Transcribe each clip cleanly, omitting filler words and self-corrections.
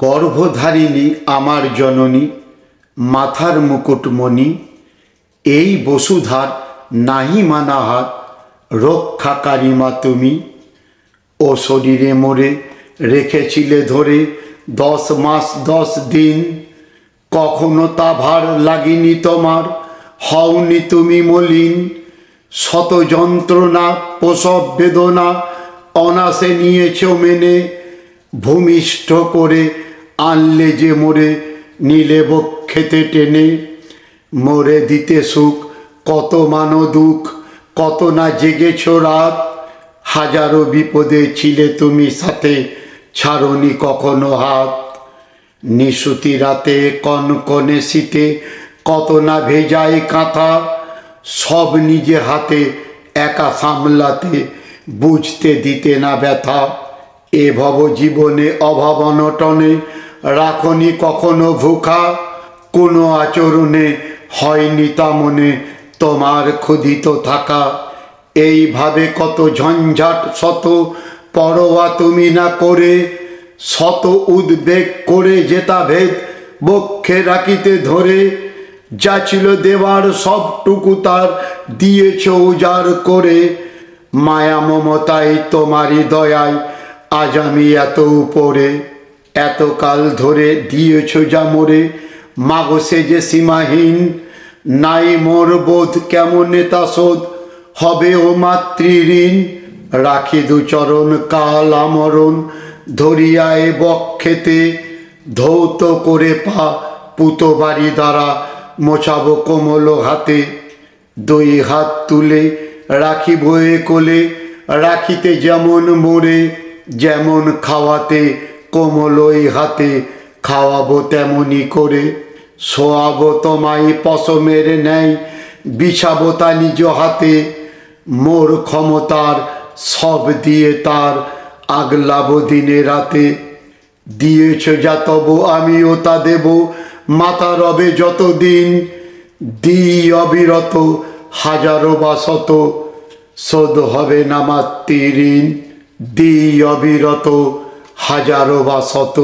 গর্ভধারিণী আমার জননী, মাথার মুকুটমণি, এই বসুধার নাহি মানা হাত, রক্ষাকারী মা তুমি। ও শরীরে মোরে রেখেছিলে ধরে 10 মাস 10 দিন, কখনো তা ভার লাগিনি তোমার, হওনি তুমি মলিন। শত যন্ত্রণা প্রসব বেদনা অনাসে নিয়েছ মেনে, ভূমিষ্ঠ করে আনলে যে মোরে নিলে বক্ষেতে টেনে। মোরে দিতে সুখ কত মানো দুঃখ, কত না জেগেছ রাত, হাজারো বিপদে ছিলে তুমি সাথে, ছাড়নি কখনো হাত। নিশুতি রাতে কনকনে শীতে কত না ভেজায় কাঁথা, সব নিজে হাতে একা সামলাতে, বুঝতে দিতে না ব্যথা। এ ভব জীবনে অভাব অনটনে রাখনি কখনো ভুখা, কোনো আচরণে হয়নি তা মনে তোমার ক্ষুধিত থাকা। এইভাবে কত ঝঞ্ঝাট শত পরোয়া তুমি না করে, শত উদ্বেগ করে যেতা ভেদ বক্ষে রাখিতে ধরে। যা ছিল দেওয়ার সবটুকু তার দিয়েছ উজাড় করে, মায়া মমতায় তোমারই দয়ায় আজ আমি এত উপরে। এতকাল ধরে দিয়েছ যা মোরে মাগো সে যে সীমাহীন, নাই মোর বোধ কেমনে তা শোধ হবে ও মাতৃঋণ। রাখি দুচরণ কাল আমরণ ধরিয়ায় বক্ষেতে, ধৌত করে পা পুতো বাড়ি দ্বারা মোছাবো কোমল হাতে। 2 হাত তুলে রাখি বয়ে কোলে, রাখিতে যেমন মোরে, যেমন খাওয়াতে কোমলই হাতে খাওয়াবো তেমনি করে। শোয়াবো তোমায় পশমের ন্যায়, বিছাবো তা নিজ হাতে, মোর ক্ষমতার সব দিয়ে তার আগলাবো দিনে রাতে। দিয়েছ যা তব আমিও তা দেব, মাতা রবে যতদিন, দিই অবিরত হাজারো বা শত, শোধ হবে না মাতৃঋণ। দিই অবিরত হাজারো বা শত,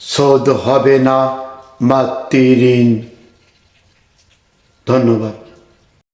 শোধ হবে না মাতৃঋণ। ধন্যবাদ।